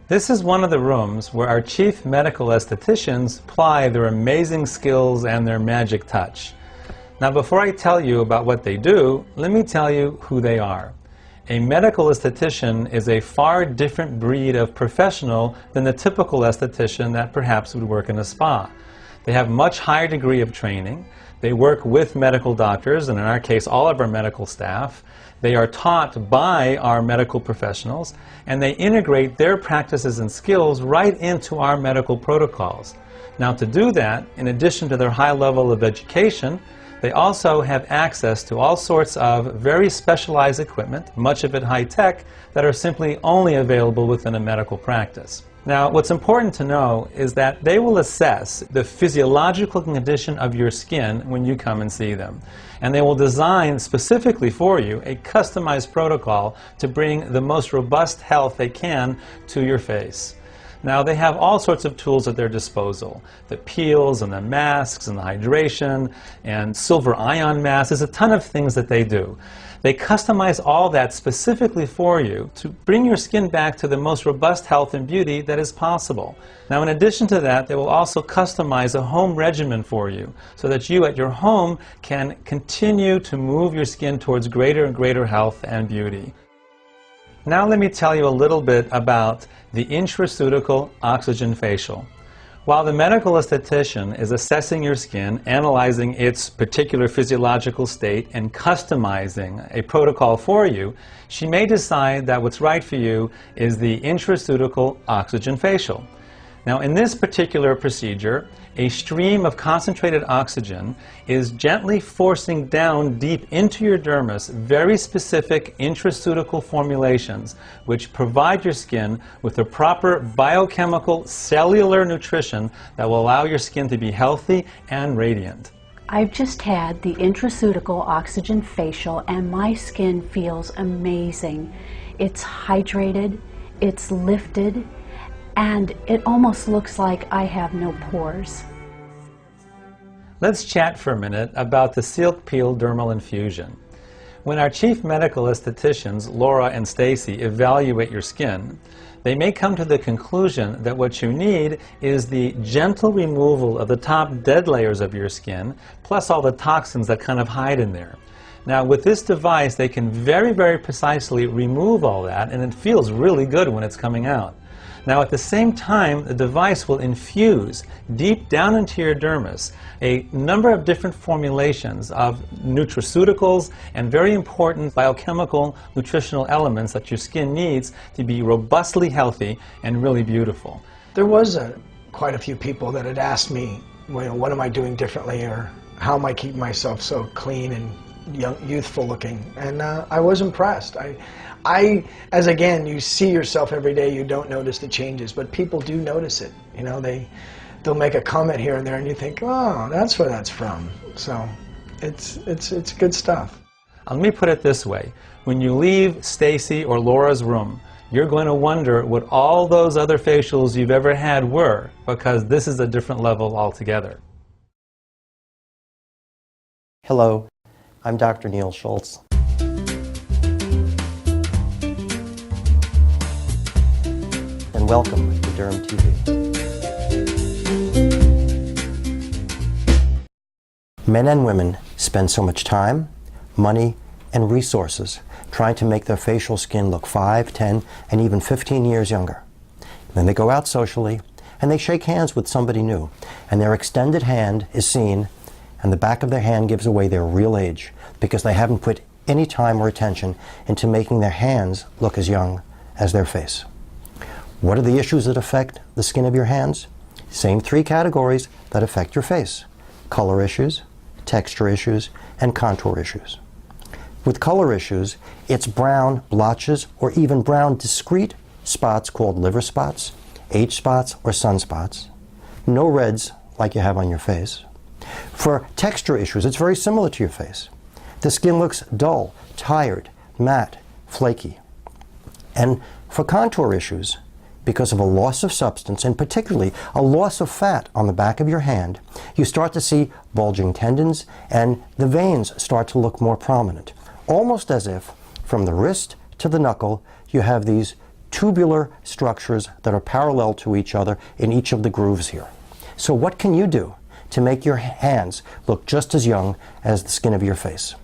This is one of the rooms where our chief medical estheticians ply their amazing skills and their magic touch. Now, before I tell you about what they do, let me tell you who they are. A medical esthetician is a far different breed of professional than the typical esthetician that perhaps would work in a spa. They have much higher degree of training. They work with medical doctors, and in our case, all of our medical staff. They are taught by our medical professionals, and they integrate their practices and skills right into our medical protocols. Now, to do that, in addition to their high level of education, they also have access to all sorts of very specialized equipment, much of it high-tech, that are simply only available within a medical practice. Now, what's important to know is that they will assess the physiological condition of your skin when you come and see them. And they will design specifically for you a customized protocol to bring the most robust health they can to your face. Now, they have all sorts of tools at their disposal. The peels and the masks and the hydration and silver ion masks. There's a ton of things that they do. They customize all that specifically for you to bring your skin back to the most robust health and beauty that is possible. Now, in addition to that, they will also customize a home regimen for you so that you at your home can continue to move your skin towards greater and greater health and beauty. Now let me tell you a little bit about the intraceutical oxygen facial. While the medical esthetician is assessing your skin, analyzing its particular physiological state, and customizing a protocol for you, she may decide that what's right for you is the intraceutical oxygen facial. Now, in this particular procedure, a stream of concentrated oxygen is gently forcing down deep into your dermis very specific intraceutical formulations which provide your skin with the proper biochemical cellular nutrition that will allow your skin to be healthy and radiant. I've just had the intraceutical oxygen facial and my skin feels amazing. It's hydrated, it's lifted, and it almost looks like I have no pores. Let's chat for a minute about the Silk Peel Dermal Infusion. When our chief medical estheticians, Laura and Stacy, evaluate your skin, they may come to the conclusion that what you need is the gentle removal of the top dead layers of your skin, plus all the toxins that kind of hide in there. Now, with this device, they can very, very precisely remove all that, and it feels really good when it's coming out. Now, at the same time, the device will infuse deep down into your dermis a number of different formulations of nutraceuticals and very important biochemical nutritional elements that your skin needs to be robustly healthy and really beautiful. There was quite a few people that had asked me, well, what am I doing differently, or how am I keeping myself so clean and youthful looking? And I was impressed. As again, you see yourself every day, you don't notice the changes, but people do notice it. You know, they'll make a comment here and there, and you think, oh, that's where that's from. So it's good stuff. Let me put it this way: when you leave Stacy or Laura's room, you're going to wonder what all those other facials you've ever had were, because this is a different level altogether. Hello, I'm Dr. Neil Schultz. And welcome to Derm TV. Men and women spend so much time, money, and resources trying to make their facial skin look 5, 10, and even 15 years younger. Then they go out socially and they shake hands with somebody new, and their extended hand is seen, and the back of their hand gives away their real age because they haven't put any time or attention into making their hands look as young as their face. What are the issues that affect the skin of your hands? Same three categories that affect your face: color issues, texture issues, and contour issues. With color issues, it's brown blotches or even brown discrete spots called liver spots, age spots, or sunspots. No reds like you have on your face. For texture issues, it's very similar to your face. The skin looks dull, tired, matte, flaky. And for contour issues, because of a loss of substance, and particularly a loss of fat on the back of your hand, you start to see bulging tendons, and the veins start to look more prominent. Almost as if, from the wrist to the knuckle, you have these tubular structures that are parallel to each other in each of the grooves here. So what can you do to make your hands look just as young as the skin of your face?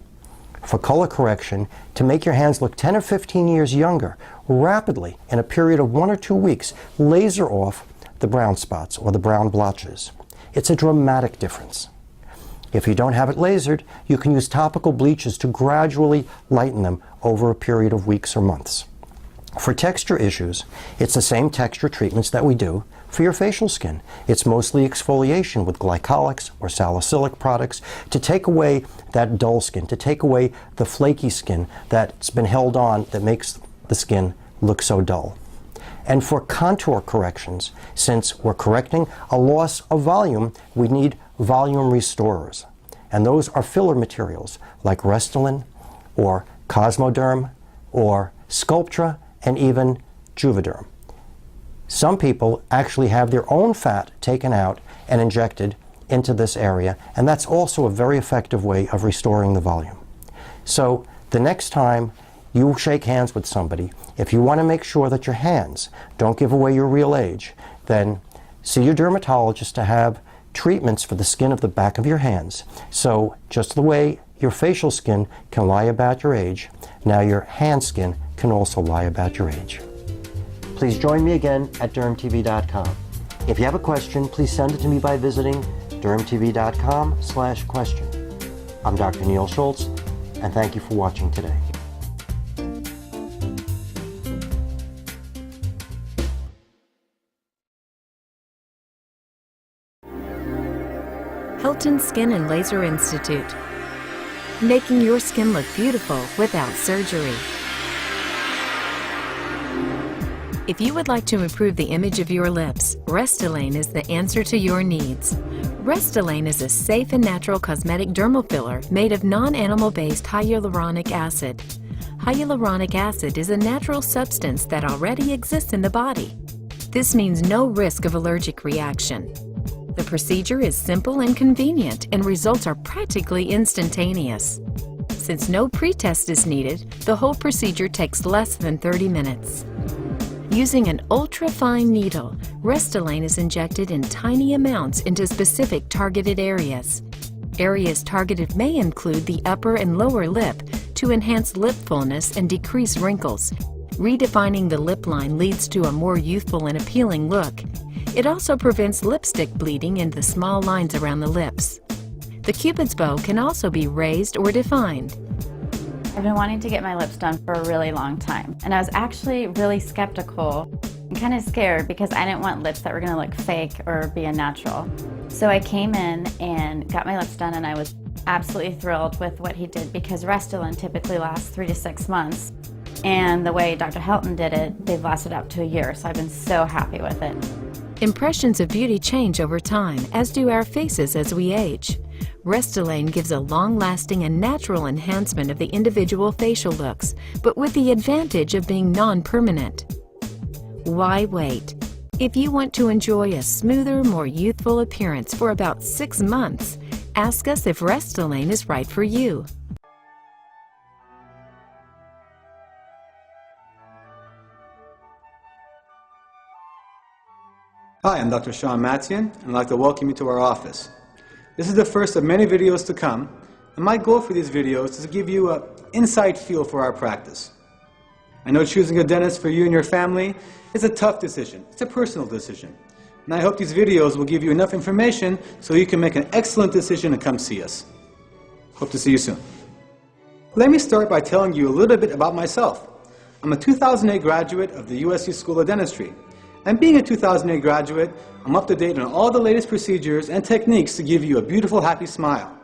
For color correction, to make your hands look 10 or 15 years younger, rapidly, in a period of 1 or 2 weeks, laser off the brown spots or the brown blotches. It's a dramatic difference. If you don't have it lasered, you can use topical bleaches to gradually lighten them over a period of weeks or months. For texture issues, it's the same texture treatments that we do for your facial skin. It's mostly exfoliation with glycolics or salicylic products to take away that dull skin, to take away the flaky skin that's been held on that makes the skin look so dull. And for contour corrections, since we're correcting a loss of volume, we need volume restorers. And those are filler materials like Restylane or Cosmoderm or Sculptra and even Juvederm. Some people actually have their own fat taken out and injected into this area, and that's also a very effective way of restoring the volume. So the next time you shake hands with somebody, if you want to make sure that your hands don't give away your real age, then see your dermatologist to have treatments for the skin of the back of your hands. So just the way your facial skin can lie about your age, now your hand skin can also lie about your age. Please join me again at dermtv.com. If you have a question, please send it to me by visiting dermtv.com/question. I'm Dr. Neil Schultz, and thank you for watching today. Hilton Skin and Laser Institute, making your skin look beautiful without surgery. If you would like to improve the image of your lips, Restylane is the answer to your needs. Restylane is a safe and natural cosmetic dermal filler made of non-animal-based hyaluronic acid. Hyaluronic acid is a natural substance that already exists in the body. This means no risk of allergic reaction. The procedure is simple and convenient, and results are practically instantaneous. Since no pretest is needed, the whole procedure takes less than 30 minutes. Using an ultra-fine needle, Restylane is injected in tiny amounts into specific targeted areas. Areas targeted may include the upper and lower lip to enhance lip fullness and decrease wrinkles. Redefining the lip line leads to a more youthful and appealing look. It also prevents lipstick bleeding in the small lines around the lips. The Cupid's bow can also be raised or defined. I've been wanting to get my lips done for a really long time, and I was actually really skeptical and kind of scared because I didn't want lips that were going to look fake or be unnatural. So I came in and got my lips done, and I was absolutely thrilled with what he did because Restylane typically lasts 3 to 6 months, and the way Dr. Hilton did it, they've lasted up to a year, so I've been so happy with it. Impressions of beauty change over time, as do our faces as we age. Restylane gives a long-lasting and natural enhancement of the individual facial looks, but with the advantage of being non-permanent. Why wait? If you want to enjoy a smoother, more youthful appearance for about 6 months, ask us if Restylane is right for you. Hi, I'm Dr. Sean Mattian, and I'd like to welcome you to our office. This is the first of many videos to come, and my goal for these videos is to give you an inside feel for our practice. I know choosing a dentist for you and your family is a tough decision. It's a personal decision. And I hope these videos will give you enough information so you can make an excellent decision and come see us. Hope to see you soon. Let me start by telling you a little bit about myself. I'm a 2008 graduate of the USC School of Dentistry. And being a 2008 graduate, I'm up to date on all the latest procedures and techniques to give you a beautiful, happy smile.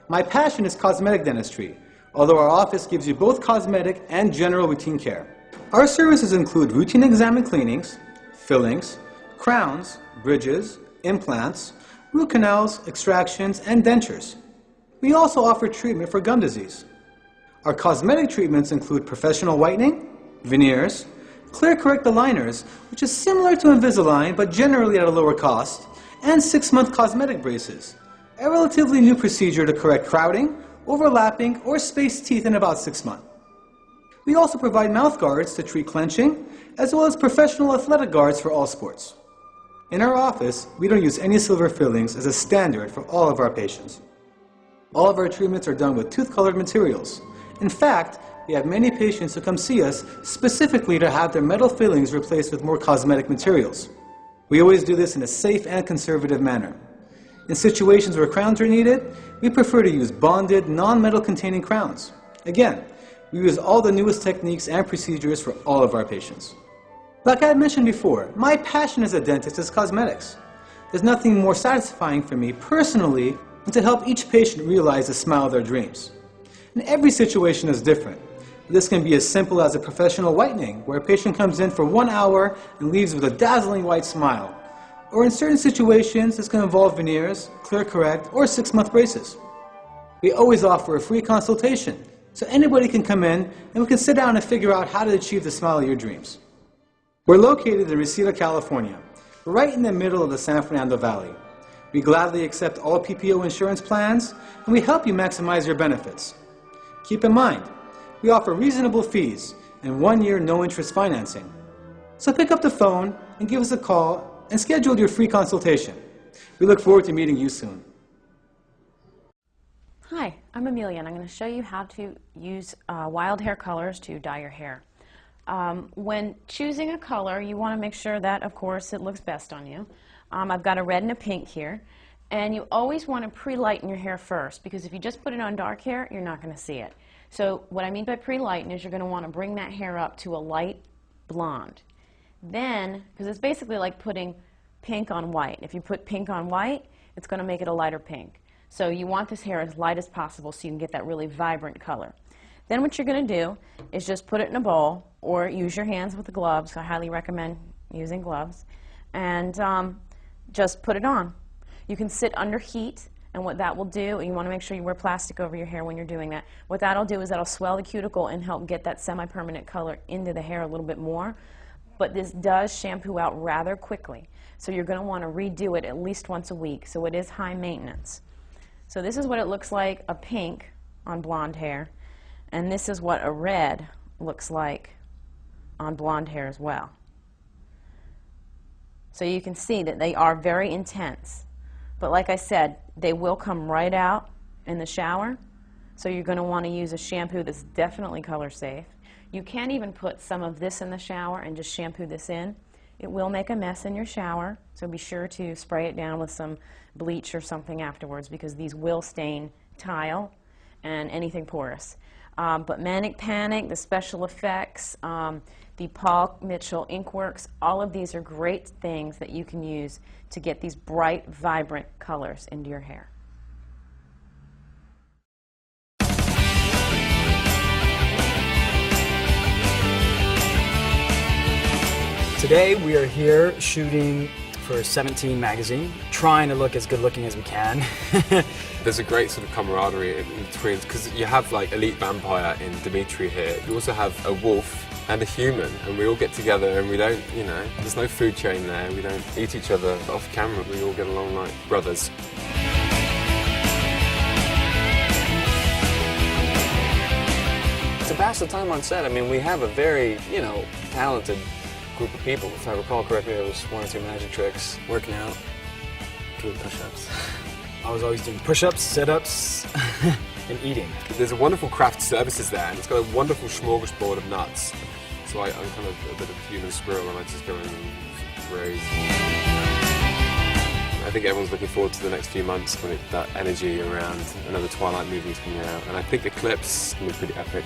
My passion is cosmetic dentistry, although our office gives you both cosmetic and general routine care. Our services include routine exam and cleanings, fillings, crowns, bridges, implants, root canals, extractions, and dentures. We also offer treatment for gum disease. Our cosmetic treatments include professional whitening, veneers, clear correct aligners, which is similar to Invisalign but generally at a lower cost, and 6-month cosmetic braces, a relatively new procedure to correct crowding, overlapping, or spaced teeth in about 6 months. We also provide mouth guards to treat clenching, as well as professional athletic guards for all sports. In our office, we don't use any silver fillings as a standard for all of our patients. All of our treatments are done with tooth-colored materials. In fact, we have many patients who come see us specifically to have their metal fillings replaced with more cosmetic materials. We always do this in a safe and conservative manner. In situations where crowns are needed, we prefer to use bonded, non-metal containing crowns. Again, we use all the newest techniques and procedures for all of our patients. Like I had mentioned before, my passion as a dentist is cosmetics. There's nothing more satisfying for me personally than to help each patient realize the smile of their dreams. And every situation is different. This can be as simple as a professional whitening, where a patient comes in for 1 hour and leaves with a dazzling white smile. Or in certain situations, this can involve veneers, clear correct, or 6-month braces. We always offer a free consultation, so anybody can come in and we can sit down and figure out how to achieve the smile of your dreams. We're located in Reseda, California, right in the middle of the San Fernando Valley. We gladly accept all PPO insurance plans, and we help you maximize your benefits. Keep in mind, we offer reasonable fees and 1-year no-interest financing. So pick up the phone and give us a call and schedule your free consultation. We look forward to meeting you soon. Hi, I'm Amelia, and I'm going to show you how to use wild hair colors to dye your hair. When choosing a color, you want to make sure that, of course, it looks best on you. I've got a red and a pink here, and you always want to pre-lighten your hair first, because if you just put it on dark hair, you're not going to see it. So what I mean by pre-lighten is you're going to want to bring that hair up to a light blonde. Then, because it's basically like putting pink on white. If you put pink on white, it's going to make it a lighter pink. So you want this hair as light as possible so you can get that really vibrant color. Then what you're going to do is just put it in a bowl or use your hands with the gloves. I highly recommend using gloves. And just put it on. You can sit under heat, and what that will do, and you want to make sure you wear plastic over your hair when you're doing that. What that'll do is that'll swell the cuticle and help get that semi-permanent color into the hair a little bit more. But this does shampoo out rather quickly. So you're going to want to redo it at least once a week. So it is high maintenance. So this is what it looks like, a pink on blonde hair. And this is what a red looks like on blonde hair as well. So you can see that they are very intense. But like I said, they will come right out in the shower. So you're going to want to use a shampoo that's definitely color safe. You can even put some of this in the shower and just shampoo this in. It will make a mess in your shower, so be sure to spray it down with some bleach or something afterwards, because these will stain tile and anything porous. But Manic Panic, the special effects, the Paul Mitchell Inkworks, all of these are great things that you can use to get these bright, vibrant colors into your hair. Today we are here shooting for 17 magazine, trying to look as good looking as we can. There's a great sort of camaraderie in between, because you have like elite vampire in Dimitri here. You also have a wolf and a human, and we all get together and we don't, you know, there's no food chain there. We don't eat each other off camera. We all get along like brothers. To pass the time on set, I mean, we have a very, you know, talented group of people. If I recall correctly, there was 1 or 2 magic tricks, working out, doing push-ups. I was always doing push-ups, sit-ups, and eating. There's a wonderful craft services there, and it's got a wonderful smorgasbord of nuts. So I'm kind of a bit of a human squirrel, and I just go in and graze. I think everyone's looking forward to the next few months when that energy around another Twilight movie is coming out, and I think Eclipse will be pretty epic.